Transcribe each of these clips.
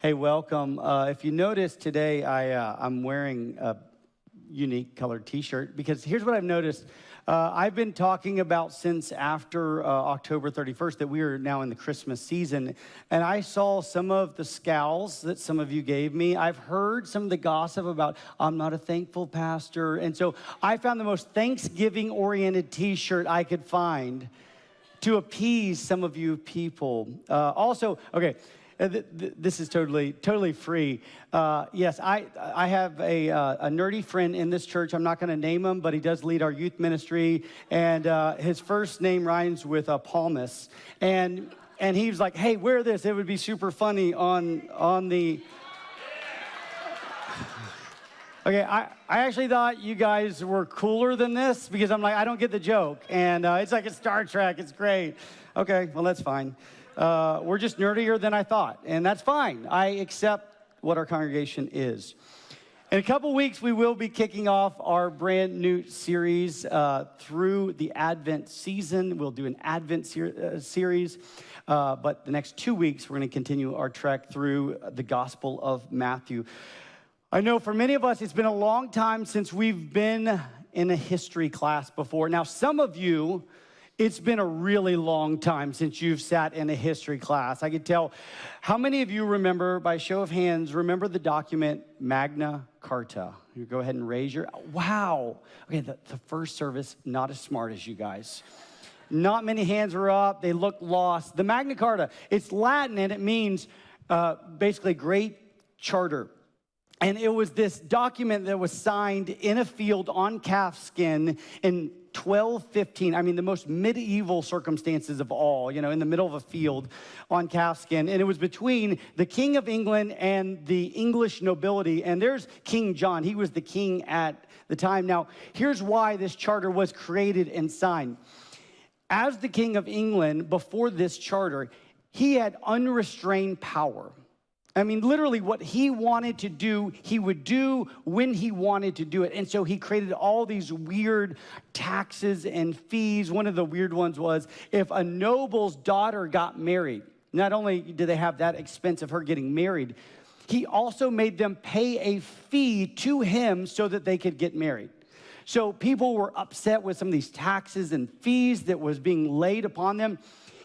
Hey, welcome. If you notice today, I'm wearing a unique colored T-shirt because here's what I've noticed. I've been talking about since after October 31st that we are now in the Christmas season, and I saw some of the scowls that some of you gave me. I've heard some of the gossip about, I'm not a thankful pastor, and so I found the most Thanksgiving-oriented T-shirt I could find to appease some of you people. This is totally free. Yes, I have a nerdy friend in this church. I'm not going to name him, but he does lead our youth ministry, and his first name rhymes with Palmas. And he was like, "Hey, wear this. It would be super funny on the." Okay, I actually thought you guys were cooler than this because I'm like, I don't get the joke, and it's like a Star Trek. It's great. Okay, well that's fine. We're just nerdier than I thought, and that's fine. I accept what our congregation is. In a couple weeks, we will be kicking off our brand new series through the Advent season. We'll do an Advent series, but the next 2 weeks, we're going to continue our trek through the Gospel of Matthew. I know for many of us, it's been a long time since we've been in a history class before. Now, some of you, it's been a really long time since you've sat in a history class. I could tell. How many of you remember, by show of hands, remember the document Magna Carta? You go ahead and raise your, wow. Okay, the first service, not as smart as you guys. Not many hands were up. They looked lost. The Magna Carta, it's Latin, and it means basically great charter. And it was this document that was signed in a field on calfskin in 1215. I mean, the most medieval circumstances of all, in the middle of a field on calfskin. And it was between the King of England and the English nobility. And there's King John. He was the king at the time. Now, here's why this charter was created and signed. As the King of England, before this charter, he had unrestrained power. I mean, literally what he wanted to do, he would do when he wanted to do it. And so he created all these weird taxes and fees. One of the weird ones was if a noble's daughter got married, not only did they have that expense of her getting married, he also made them pay a fee to him so that they could get married. So people were upset with some of these taxes and fees that was being laid upon them.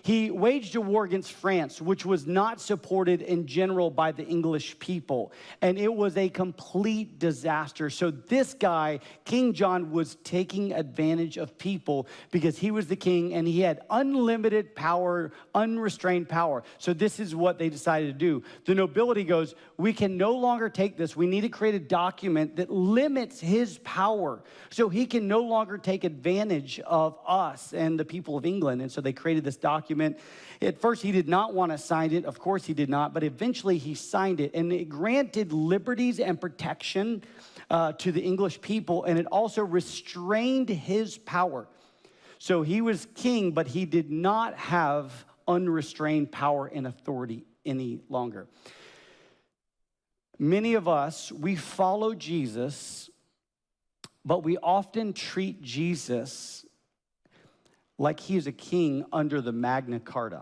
He waged a war against France, which was not supported in general by the English people. And it was a complete disaster. So this guy, King John, was taking advantage of people because he was the king and he had unlimited power, unrestrained power. So this is what they decided to do. The nobility goes, we can no longer take this. We need to create a document that limits his power so he can no longer take advantage of us and the people of England. And so they created this document. At first, he did not want to sign it. Of course, he did not. But eventually, he signed it. And it granted liberties and protection to the English people. And it also restrained his power. So he was king, but he did not have unrestrained power and authority any longer. Many of us, we follow Jesus, but we often treat Jesus like he is a king under the Magna Carta.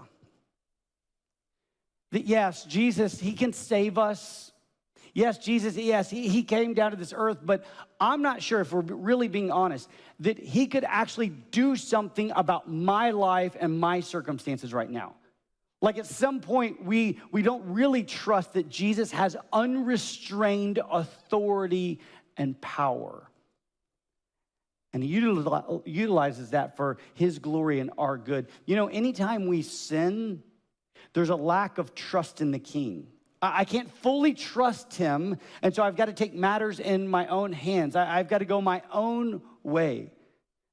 That yes, Jesus, he can save us. Yes, Jesus, yes, he came down to this earth, but I'm not sure, if we're really being honest, that he could actually do something about my life and my circumstances right now. Like at some point, we don't really trust that Jesus has unrestrained authority and power. And he utilizes that for his glory and our good. Anytime we sin, there's a lack of trust in the king. I can't fully trust him, and so I've got to take matters in my own hands. I've got to go my own way.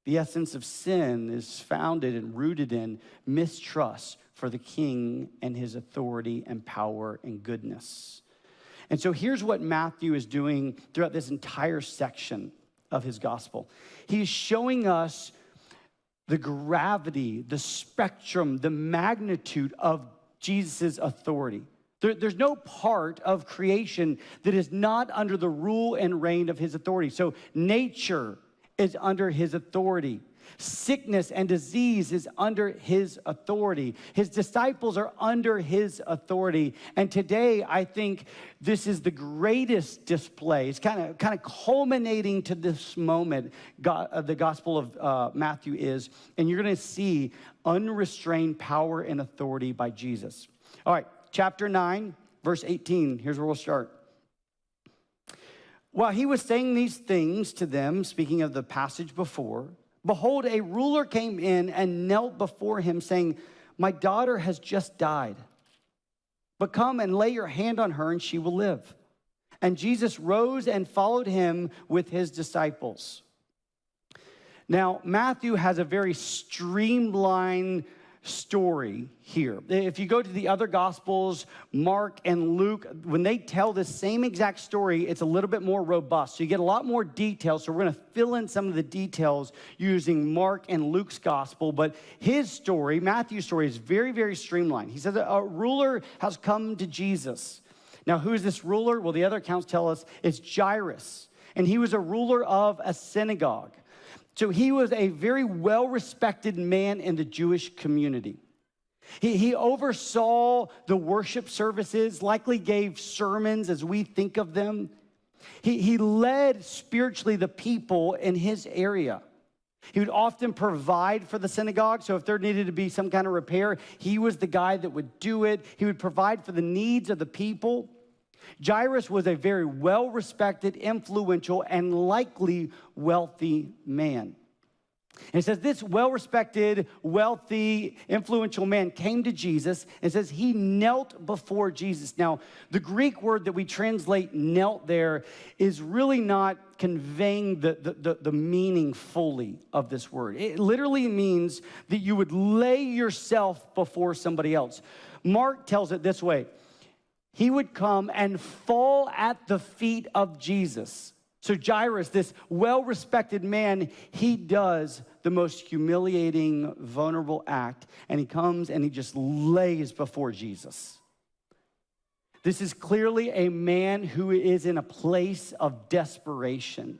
The essence of sin is founded and rooted in mistrust for the king and his authority and power and goodness. And so here's what Matthew is doing throughout this entire section of his gospel. He's showing us the gravity, the spectrum, the magnitude of Jesus' authority. There's no part of creation that is not under the rule and reign of his authority. So nature is under his authority. Sickness and disease is under his authority. His disciples are under his authority. And today, I think this is the greatest display. It's kind of culminating to this moment, the Gospel of Matthew is. And you're going to see unrestrained power and authority by Jesus. All right, chapter 9, verse 18. Here's where we'll start. While he was saying these things to them, speaking of the passage before, behold, a ruler came in and knelt before him, saying, my daughter has just died, but come and lay your hand on her and she will live. And Jesus rose and followed him with his disciples. Now, Matthew has a very streamlined story here. If you go to the other Gospels, Mark and Luke, when they tell the same exact story, it's a little bit more robust. So you get a lot more details. So we're going to fill in some of the details using Mark and Luke's Gospel. But his story, Matthew's story, is very, very streamlined. He says a ruler has come to Jesus. Now, who is this ruler? Well, the other accounts tell us it's Jairus. And he was a ruler of a synagogue. So he was a very well-respected man in the Jewish community. He oversaw the worship services, likely gave sermons as we think of them. He led spiritually the people in his area. He would often provide for the synagogue. So if there needed to be some kind of repair, he was the guy that would do it. He would provide for the needs of the people. Jairus was a very well-respected, influential, and likely wealthy man. And it says this well-respected, wealthy, influential man came to Jesus and says he knelt before Jesus. Now, the Greek word that we translate knelt there is really not conveying the meaning fully of this word. It literally means that you would lay yourself before somebody else. Mark tells it this way. He would come and fall at the feet of Jesus. So Jairus, this well-respected man, he does the most humiliating, vulnerable act, and he comes and he just lays before Jesus. This is clearly a man who is in a place of desperation.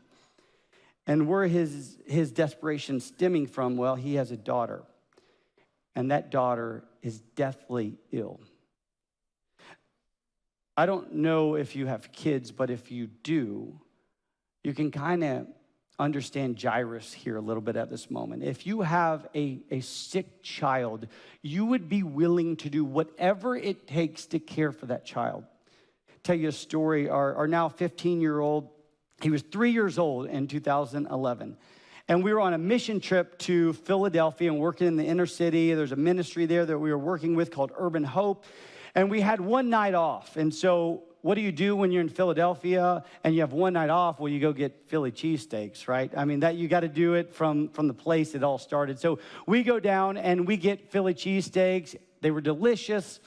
And where his desperation stemming from? Well, he has a daughter, and that daughter is deathly ill. I don't know if you have kids, but if you do, you can kind of understand Jairus here a little bit at this moment. If you have a sick child, you would be willing to do whatever it takes to care for that child. Tell you a story. Our now 15-year-old, he was 3 years old in 2011. And we were on a mission trip to Philadelphia and working in the inner city. There's a ministry there that we were working with called Urban Hope. And we had one night off. And so what do you do when you're in Philadelphia and you have one night off? Well, you go get Philly cheesesteaks, right? I mean, that you got to do it from the place it all started. So we go down and we get Philly cheesesteaks. They were delicious.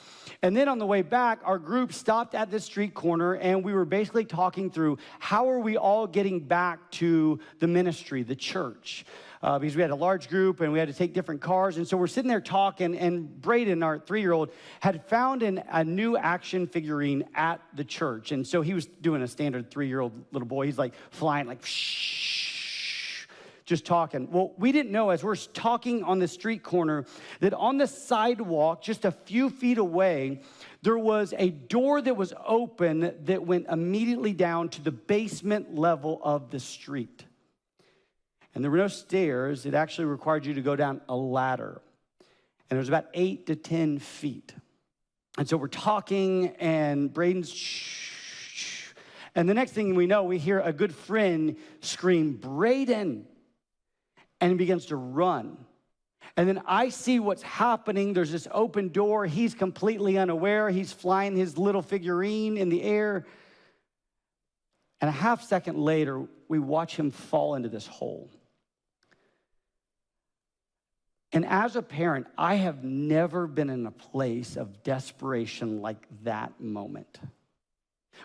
And then on the way back, our group stopped at this street corner and we were basically talking through how are we all getting back to the ministry, the church. Because we had a large group and we had to take different cars. And so we're sitting there talking, and Brannen, our 3-year-old, had found a new action figurine at the church. And so he was doing a standard 3-year-old little boy. He's like flying, like, shh, just talking. Well, we didn't know as we're talking on the street corner that on the sidewalk, just a few feet away, there was a door that was open that went immediately down to the basement level of the street. And there were no stairs. It actually required you to go down a ladder. And it was about 8 to 10 feet. And so we're talking, and Braden's shh. And the next thing we know, we hear a good friend scream, Braden. And he begins to run. And then I see what's happening. There's this open door. He's completely unaware. He's flying his little figurine in the air. And a half second later, we watch him fall into this hole. And as a parent, I have never been in a place of desperation like that moment.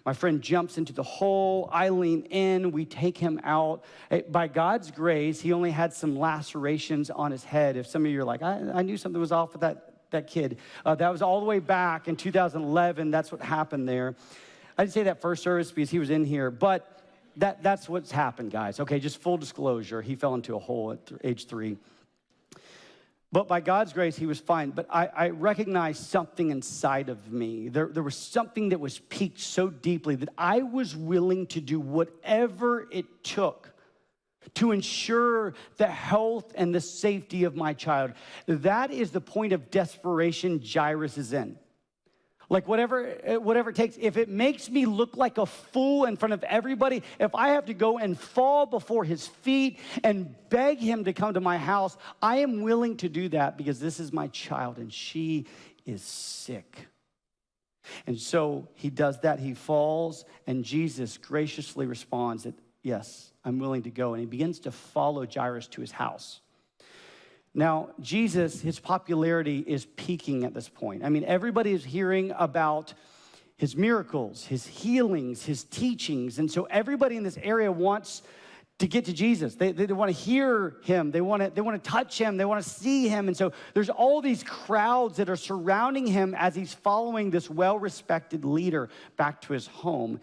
My friend jumps into the hole. I lean in. We take him out. By God's grace, he only had some lacerations on his head. If some of you are like, I knew something was off with that kid. That was all the way back in 2011. That's what happened there. I didn't say that first service because he was in here. But That's what's happened, guys. Okay, just full disclosure. He fell into a hole at age 3. But by God's grace, he was fine. But I recognized something inside of me. There was something that was piqued so deeply that I was willing to do whatever it took to ensure the health and the safety of my child. That is the point of desperation Jairus is in. Like whatever it takes. If it makes me look like a fool in front of everybody, if I have to go and fall before his feet and beg him to come to my house, I am willing to do that because this is my child and she is sick. And so he does that. He falls, and Jesus graciously responds that, yes, I'm willing to go. And he begins to follow Jairus to his house. Now, Jesus, his popularity is peaking at this point. I mean, everybody is hearing about his miracles, his healings, his teachings. And so everybody in this area wants to get to Jesus. They want to hear him. They want to touch him. They want to see him. And so there's all these crowds that are surrounding him as he's following this well-respected leader back to his home.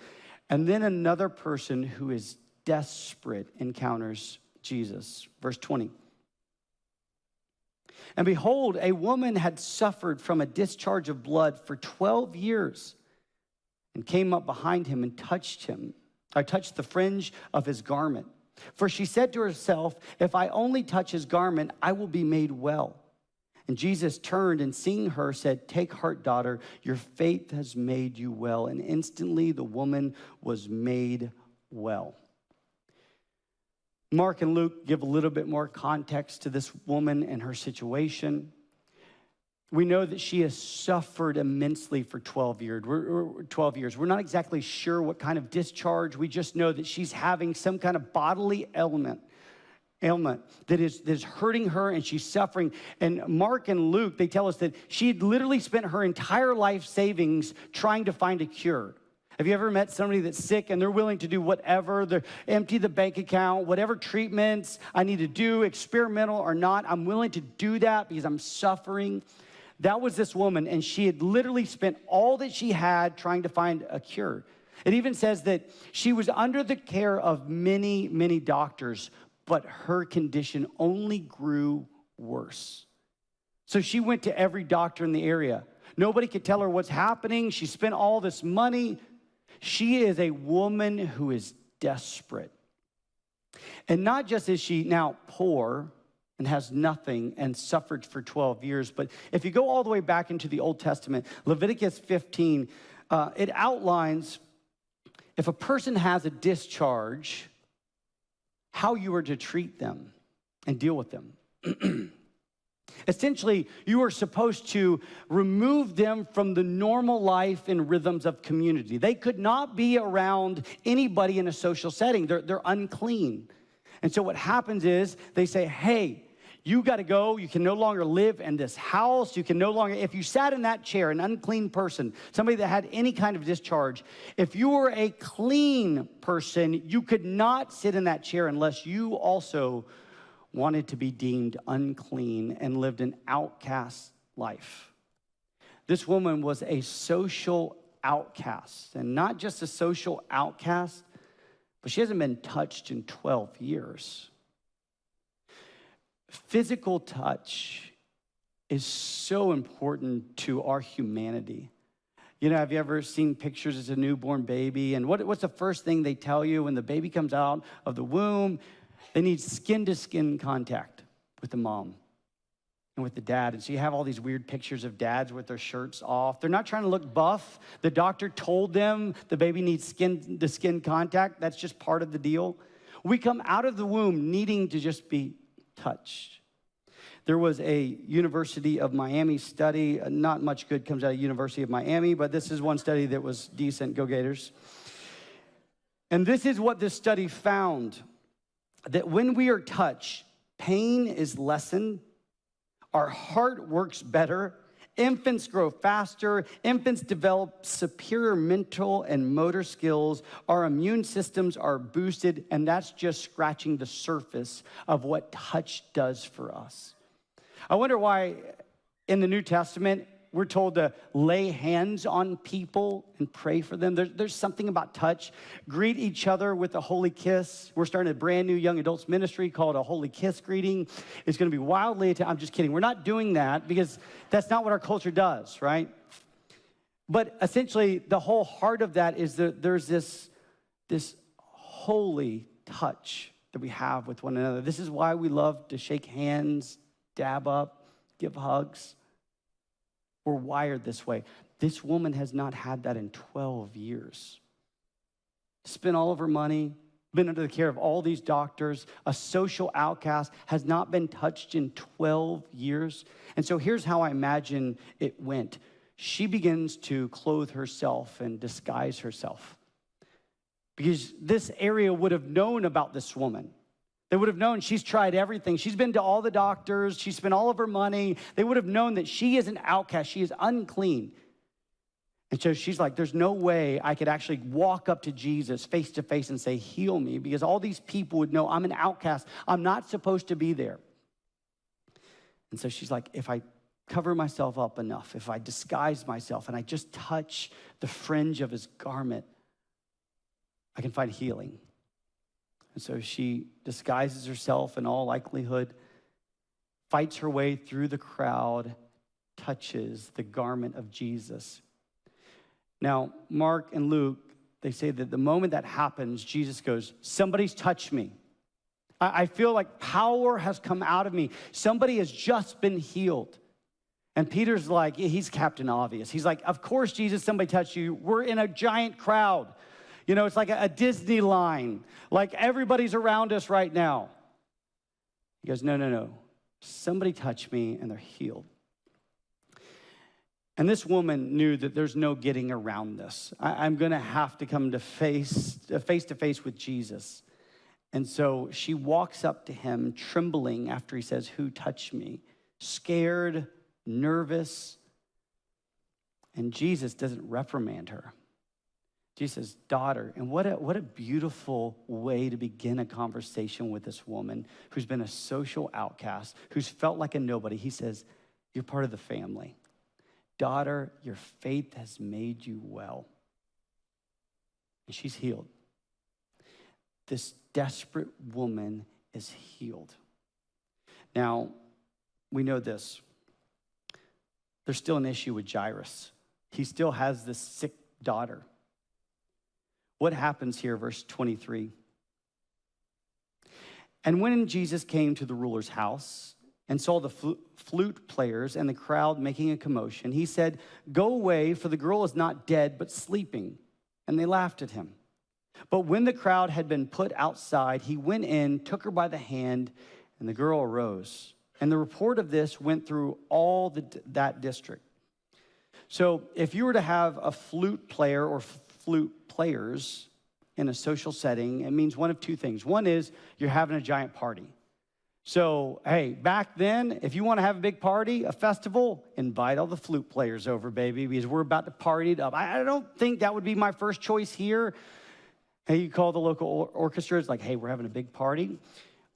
And then another person who is desperate encounters Jesus. Verse 20. And behold, a woman had suffered from a discharge of blood for 12 years and came up behind him and touched the fringe of his garment. For she said to herself, if I only touch his garment, I will be made well. And Jesus turned and seeing her said, take heart, daughter, your faith has made you well. And instantly the woman was made well. Mark and Luke give a little bit more context to this woman and her situation. We know that she has suffered immensely for 12 years. We're not exactly sure what kind of discharge. We just know that she's having some kind of bodily ailment that is hurting her, and she's suffering. And Mark and Luke, they tell us that she had literally spent her entire life savings trying to find a cure. Have you ever met somebody that's sick and they're willing to do whatever, they empty the bank account, whatever treatments I need to do, experimental or not, I'm willing to do that because I'm suffering? That was this woman, and she had literally spent all that she had trying to find a cure. It even says that she was under the care of many, many doctors, but her condition only grew worse. So she went to every doctor in the area. Nobody could tell her what's happening. She spent all this money. She is a woman who is desperate. And not just is she now poor and has nothing and suffered for 12 years, but if you go all the way back into the Old Testament, Leviticus 15, it outlines if a person has a discharge, how you are to treat them and deal with them. Essentially, you are supposed to remove them from the normal life and rhythms of community. They could not be around anybody in a social setting. They're unclean. And so what happens is they say, hey, you got to go. You can no longer live in this house. You can no longer, if you sat in that chair, an unclean person, somebody that had any kind of discharge, if you were a clean person, you could not sit in that chair unless you also wanted to be deemed unclean and lived an outcast life. This woman was a social outcast, and not just a social outcast, but she hasn't been touched in 12 years. Physical touch is so important to our humanity. You know, have you ever seen pictures as a newborn baby? And what's the first thing they tell you when the baby comes out of the womb? They need skin-to-skin contact with the mom and with the dad. And so you have all these weird pictures of dads with their shirts off. They're not trying to look buff. The doctor told them the baby needs skin-to-skin contact. That's just part of the deal. We come out of the womb needing to just be touched. There was a University of Miami study. Not much good comes out of University of Miami, but this is one study that was decent. Go Gators. And this is what this study found. That when we are touched, pain is lessened, our heart works better, infants grow faster, infants develop superior mental and motor skills, our immune systems are boosted, and that's just scratching the surface of what touch does for us. I wonder why in the New Testament, we're told to lay hands on people and pray for them. There's something about touch. Greet each other with a holy kiss. We're starting a brand new young adults ministry called a holy kiss greeting. It's going to be wildly, I'm just kidding. We're not doing that because that's not what our culture does, right? But essentially, the whole heart of that is that there's this holy touch that we have with one another. This is why we love to shake hands, dab up, give hugs. We're wired this way. This woman has not had that in 12 years. Spent all of her money, been under the care of all these doctors, a social outcast, has not been touched in 12 years. And so here's how I imagine it went. She begins to clothe herself and disguise herself, because this area would have known about this woman. They would have known she's tried everything. She's been to all the doctors. She spent all of her money. They would have known that she is an outcast. She is unclean. And so she's like, there's no way I could actually walk up to Jesus face to face and say, heal me, because all these people would know I'm an outcast. I'm not supposed to be there. And so she's like, if I cover myself up enough, if I disguise myself and I just touch the fringe of his garment, I can find healing. And so she disguises herself in all likelihood, fights her way through the crowd, touches the garment of Jesus. Now, Mark and Luke, they say that the moment that happens, Jesus goes, somebody's touched me. I feel like power has come out of me. Somebody has just been healed. And Peter's like, he's Captain Obvious. He's like, of course, Jesus, somebody touched you. We're in a giant crowd. You know, it's like a Disney line. Like everybody's around us right now. He goes, no. Somebody touched me and they're healed. And this woman knew that there's no getting around this. I'm going to have to come to face to face with Jesus. And so she walks up to him, trembling after he says, who touched me? Scared, nervous. And Jesus doesn't reprimand her. Jesus says, daughter. And what a beautiful way to begin a conversation with this woman who's been a social outcast, who's felt like a nobody. He says, you're part of the family. Daughter, your faith has made you well. And she's healed. This desperate woman is healed. Now, we know this. There's still an issue with Jairus. He still has this sick daughter. What happens here, verse 23? And when Jesus came to the ruler's house and saw the flute players and the crowd making a commotion, he said, go away, for the girl is not dead, but sleeping. And they laughed at him. But when the crowd had been put outside, he went in, took her by the hand, and the girl arose. And the report of this went through all that district. So if you were to have a flute player or flute players in a social setting, it means one of two things. One is you're having a giant party. So, hey, back then, if you want to have a big party, a festival, invite all the flute players over, baby, because we're about to party it up. I don't think that would be my first choice here. Hey, you call the local orchestra, it's like, hey, we're having a big party.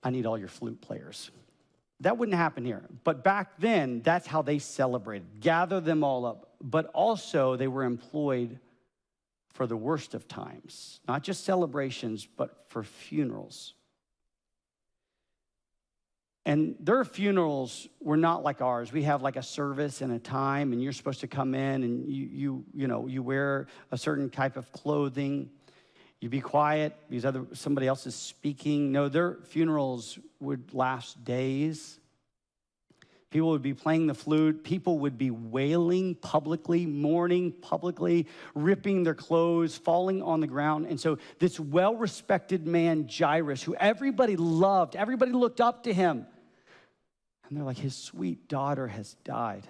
I need all your flute players. That wouldn't happen here. But back then, that's how they celebrated. Gather them all up. But also, they were employed for the worst of times. Not just celebrations, but for funerals. And their funerals were not like ours. We have like a service and a time, and you're supposed to come in, and you wear a certain type of clothing. You be quiet because somebody else is speaking. No, their funerals would last days. People would be playing the flute. People would be wailing publicly, mourning publicly, ripping their clothes, falling on the ground. And so this well-respected man, Jairus, who everybody loved, everybody looked up to him. And they're like, his sweet daughter has died.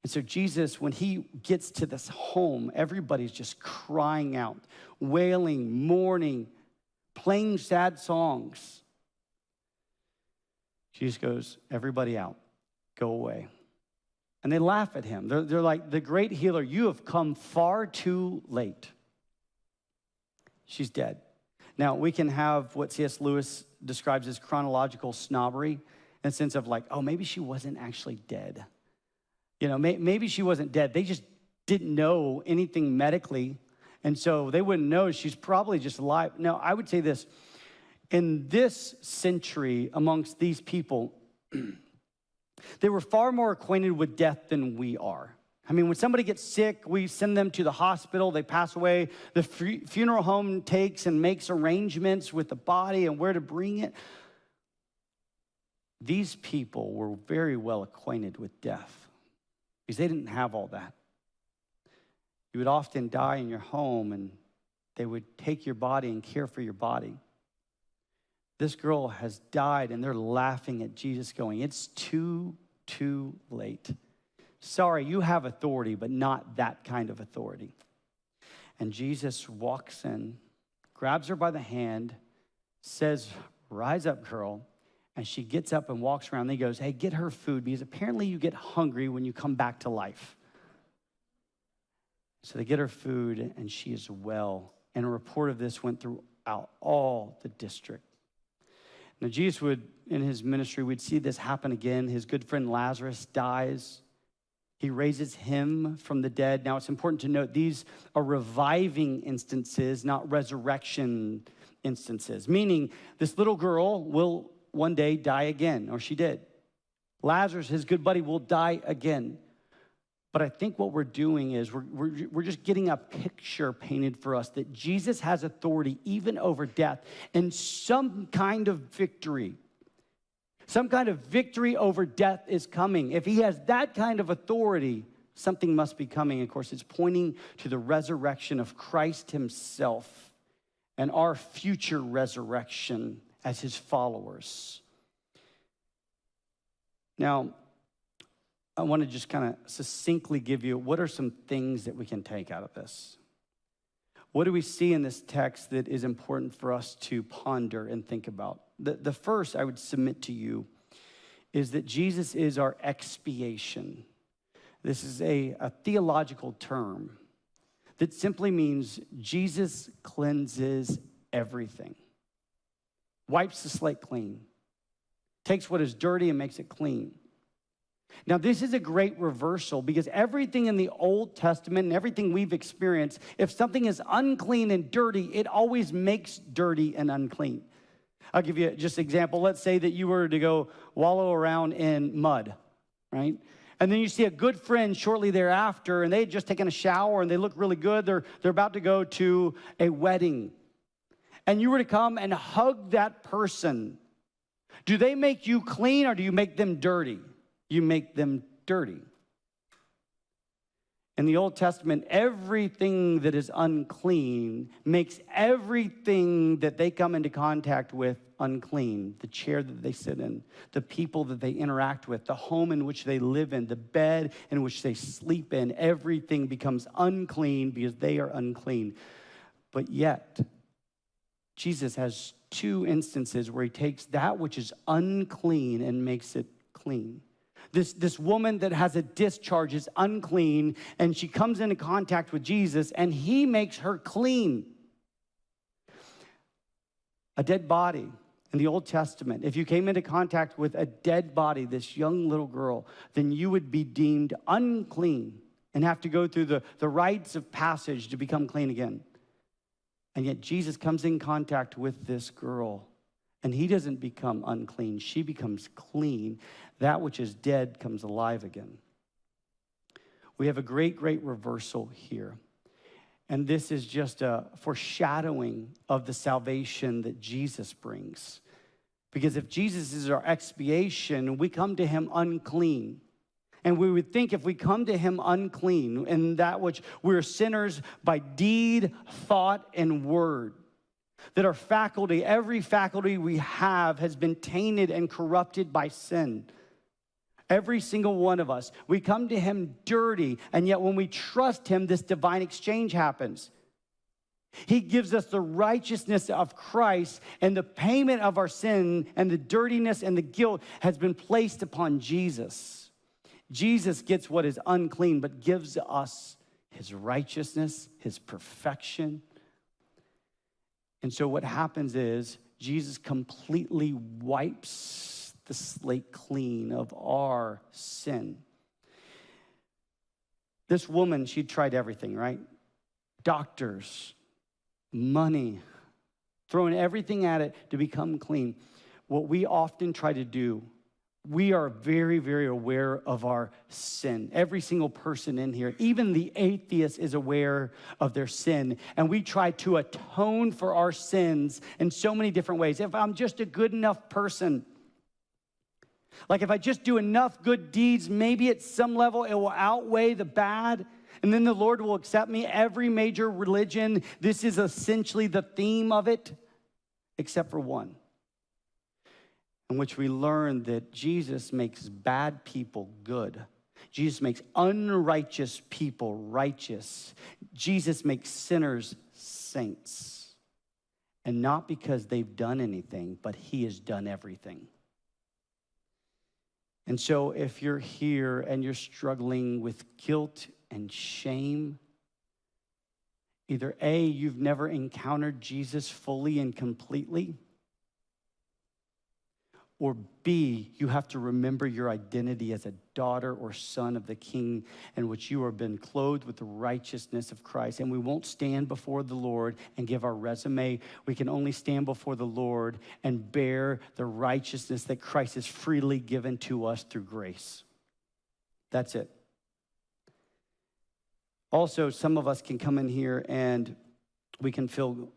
And so Jesus, when he gets to this home, everybody's just crying out, wailing, mourning, playing sad songs. Jesus goes, everybody out, go away. And they laugh at him. They're like, the great healer, you have come far too late. She's dead. Now, we can have what C.S. Lewis describes as chronological snobbery, in the sense of like, oh, maybe she wasn't actually dead. Maybe she wasn't dead. They just didn't know anything medically, and so they wouldn't know. She's probably just alive. No, I would say this. In this century, amongst these people, they were far more acquainted with death than we are. I mean, when somebody gets sick, we send them to the hospital, they pass away. The funeral home takes and makes arrangements with the body and where to bring it. These people were very well acquainted with death because they didn't have all that. You would often die in your home, and they would take your body and care for your body. This girl has died, and they're laughing at Jesus going, it's too late. Sorry, you have authority, but not that kind of authority. And Jesus walks in, grabs her by the hand, says, rise up, girl. And she gets up and walks around. And he goes, hey, get her food, because apparently you get hungry when you come back to life. So they get her food, and she is well. And a report of this went throughout all the district. Now, Jesus would, in his ministry, we'd see this happen again. His good friend Lazarus dies. He raises him from the dead. Now, it's important to note these are reviving instances, not resurrection instances, meaning this little girl will one day die again, or she did. Lazarus, his good buddy, will die again. But I think what we're doing is we're just getting a picture painted for us that Jesus has authority even over death and some kind of victory. Some kind of victory over death is coming. If he has that kind of authority, something must be coming. Of course, it's pointing to the resurrection of Christ himself and our future resurrection as his followers. Now, I want to just kind of succinctly give you what are some things that we can take out of this. What do we see in this text that is important for us to ponder and think about? The first I would submit to you is that Jesus is our expiation. This is a theological term that simply means Jesus cleanses everything, wipes the slate clean, takes what is dirty and makes it clean. Now, this is a great reversal because everything in the Old Testament and everything we've experienced, if something is unclean and dirty, it always makes dirty and unclean. I'll give you just an example. Let's say that you were to go wallow around in mud, right? And then you see a good friend shortly thereafter, and they had just taken a shower, and they look really good. They're about to go to a wedding. And you were to come and hug that person. Do they make you clean, or do you make them dirty? You make them dirty. In the Old Testament, everything that is unclean makes everything that they come into contact with unclean. The chair that they sit in, the people that they interact with, the home in which they live in, the bed in which they sleep in, everything becomes unclean because they are unclean. But yet, Jesus has two instances where he takes that which is unclean and makes it clean. This woman that has a discharge is unclean, and she comes into contact with Jesus, and he makes her clean. A dead body in the Old Testament, if you came into contact with a dead body, this young little girl, then you would be deemed unclean and have to go through the rites of passage to become clean again. And yet Jesus comes in contact with this girl, and he doesn't become unclean. She becomes clean. That which is dead comes alive again. We have a great reversal here. And this is just a foreshadowing of the salvation that Jesus brings. Because if Jesus is our expiation, we come to him unclean. And we would think if we come to him unclean, in that which we're sinners by deed, thought, and word, that our faculty, every faculty we have has been tainted and corrupted by sin. Every single one of us. We come to him dirty, and yet when we trust him, this divine exchange happens. He gives us the righteousness of Christ, and the payment of our sin and the dirtiness and the guilt has been placed upon Jesus. Jesus gets what is unclean, but gives us his righteousness, his perfection. And so what happens is Jesus completely wipes the slate clean of our sin. This woman, she tried everything, right? Doctors, money, throwing everything at it to become clean. What we often try to do, we are very, very aware of our sin. Every single person in here, even the atheist, is aware of their sin. And we try to atone for our sins in so many different ways. If I'm just a good enough person, like if I just do enough good deeds, maybe at some level it will outweigh the bad, and then the Lord will accept me. Every major religion, this is essentially the theme of it, except for one, in which we learn that Jesus makes bad people good. Jesus makes unrighteous people righteous. Jesus makes sinners saints. And not because they've done anything, but he has done everything. And so if you're here and you're struggling with guilt and shame, either A, you've never encountered Jesus fully and completely, or B, you have to remember your identity as a daughter or son of the King, in which you have been clothed with the righteousness of Christ. And we won't stand before the Lord and give our resume. We can only stand before the Lord and bear the righteousness that Christ has freely given to us through grace. That's it. Also, some of us can come in here and we can feel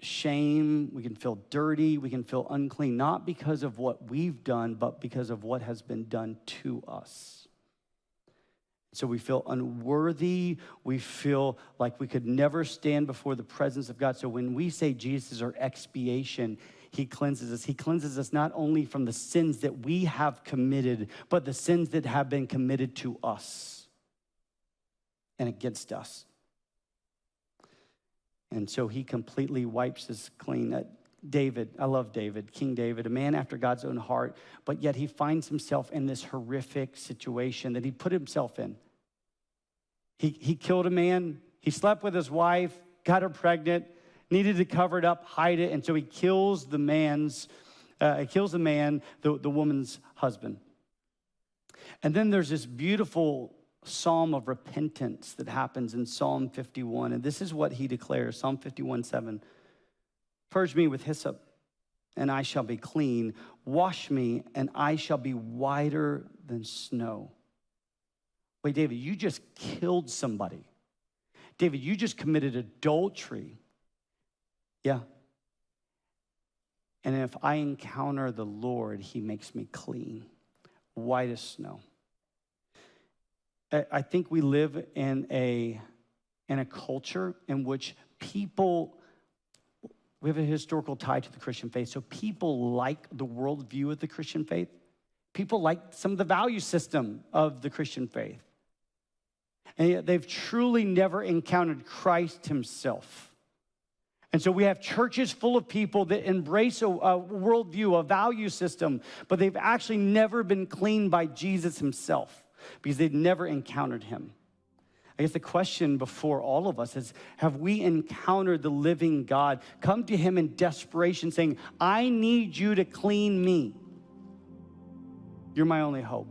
shame, we can feel dirty, we can feel unclean, not because of what we've done, but because of what has been done to us. So we feel unworthy, we feel like we could never stand before the presence of God. So when we say Jesus is our expiation, he cleanses us. He cleanses us not only from the sins that we have committed, but the sins that have been committed to us and against us. And so he completely wipes us clean. David, I love David, King David, a man after God's own heart, but yet he finds himself in this horrific situation that he put himself in. He killed a man, he slept with his wife, got her pregnant, needed to cover it up, hide it, and so he kills the woman's husband. And then there's this beautiful psalm of repentance that happens in Psalm 51. And this is what he declares, Psalm 51:7. Purge me with hyssop, and I shall be clean. Wash me, and I shall be whiter than snow. Wait, David, you just killed somebody. David, you just committed adultery. Yeah. And if I encounter the Lord, he makes me clean, white as snow. I think we live in a culture in which people, we have a historical tie to the Christian faith, so people like the worldview of the Christian faith. People like some of the value system of the Christian faith. And yet they've truly never encountered Christ himself. And so we have churches full of people that embrace a worldview, a value system, but they've actually never been cleaned by Jesus himself, because they've never encountered him. I guess the question before all of us is, have we encountered the living God? Come to him in desperation saying, I need you to clean me. You're my only hope.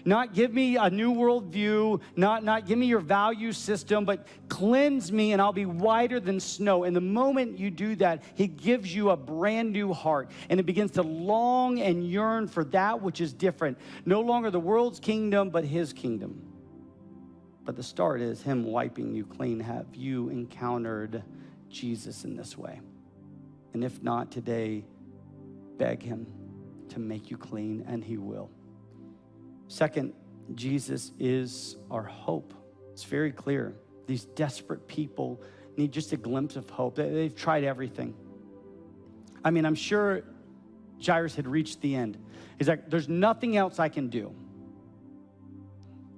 Not give me a new worldview, not give me your value system, but cleanse me and I'll be whiter than snow. And the moment you do that, he gives you a brand new heart, and it begins to long and yearn for that which is different. No longer the world's kingdom, but his kingdom. But the start is him wiping you clean. Have you encountered Jesus in this way? And if not today, beg him to make you clean, and he will. Second, Jesus is our hope. It's very clear. These desperate people need just a glimpse of hope. They've tried everything. I mean, I'm sure Jairus had reached the end. He's like, there's nothing else I can do.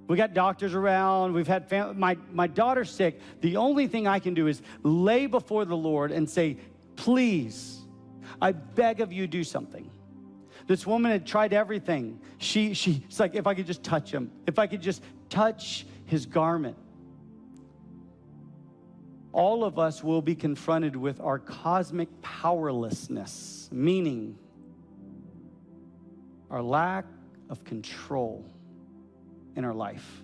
We got doctors around. We've had family. My daughter's sick. The only thing I can do is lay before the Lord and say, please, I beg of you, do something. This woman had tried everything. She's like, if I could just touch him, if I could just touch his garment. All of us will be confronted with our cosmic powerlessness, meaning our lack of control. in our life.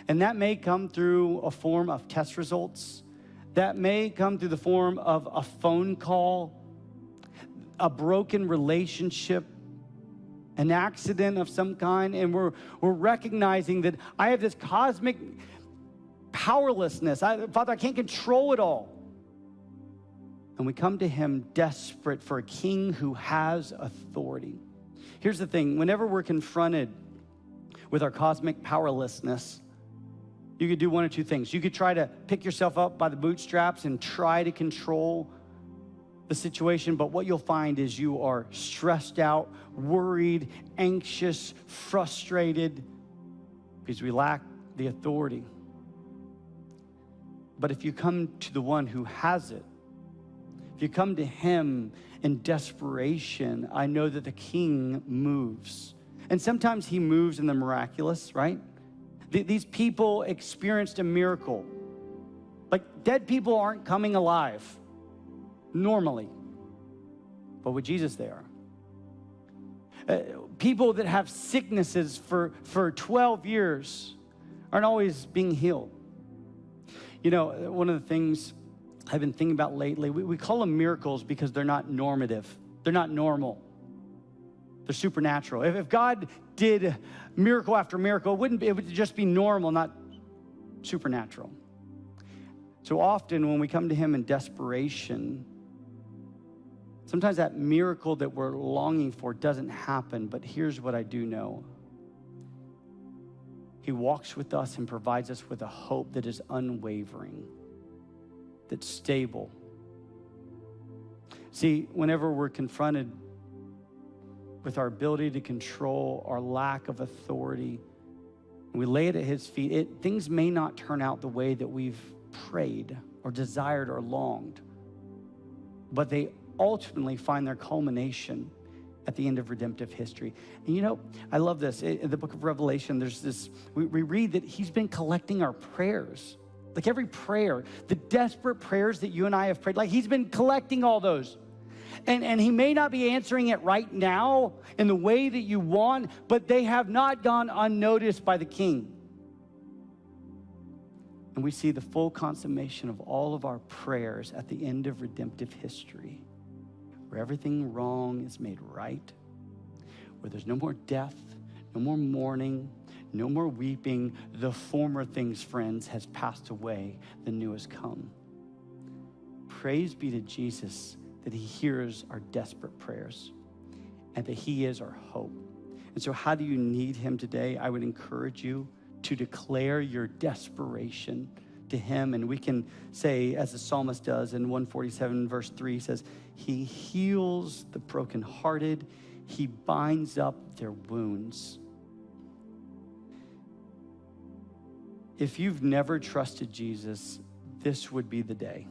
And that may come through a form of test results. That may come through the form of a phone call, a broken relationship, an accident of some kind. And we're recognizing that I have this cosmic powerlessness. Father, I can't control it all. And we come to him desperate for a king who has authority. Here's the thing. Whenever we're confronted with our cosmic powerlessness, you could do one or two things. You could try to pick yourself up by the bootstraps and try to control the situation, but what you'll find is you are stressed out, worried, anxious, frustrated, because we lack the authority. But if you come to the one who has it, if you come to him in desperation, I know that the king moves. And sometimes he moves in the miraculous, right? These people experienced a miracle. Like, dead people aren't coming alive normally. But with Jesus, they are. People that have sicknesses for 12 years aren't always being healed. You know, one of the things I've been thinking about lately, we call them miracles because they're not normative. They're not normal. They're supernatural. If God did miracle after miracle, it would just be normal, not supernatural. So often when we come to him in desperation, sometimes that miracle that we're longing for doesn't happen, but here's what I do know. He walks with us and provides us with a hope that is unwavering, that's stable. See, whenever we're confronted with our ability to control our lack of authority, and we lay it at his feet, things may not turn out the way that we've prayed or desired or longed, but they ultimately find their culmination at the end of redemptive history. And you know, I love this. In the book of Revelation, there's this, we read that he's been collecting our prayers. Like every prayer, the desperate prayers that you and I have prayed, like he's been collecting all those. And he may not be answering it right now in the way that you want, but they have not gone unnoticed by the king. And we see the full consummation of all of our prayers at the end of redemptive history, where everything wrong is made right, where there's no more death, no more mourning, no more weeping. The former things, friends, has passed away. The new has come. Praise be to Jesus that he hears our desperate prayers and that he is our hope. And so how do you need him today? I would encourage you to declare your desperation to him. And we can say, as the psalmist does in 147 verse 3, says, he heals the brokenhearted. He binds up their wounds. If you've never trusted Jesus, this would be the day.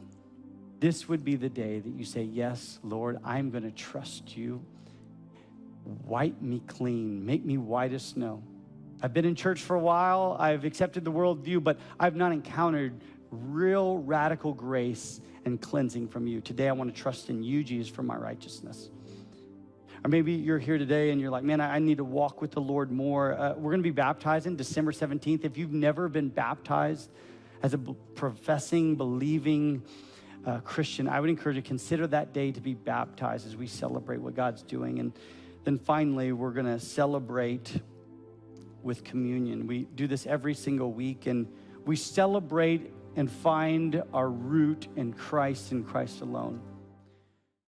This would be the day that you say, yes, Lord, I'm going to trust you. Wipe me clean. Make me white as snow. I've been in church for a while. I've accepted the worldview, but I've not encountered real radical grace and cleansing from you. Today, I want to trust in you, Jesus, for my righteousness. Or maybe you're here today and you're like, man, I need to walk with the Lord more. We're going to be baptizing December 17th. If you've never been baptized as a professing, believing Christian, I would encourage you to consider that day to be baptized as we celebrate what God's doing. And then finally, we're going to celebrate with communion. We do this every single week, and we celebrate and find our root in Christ and Christ alone.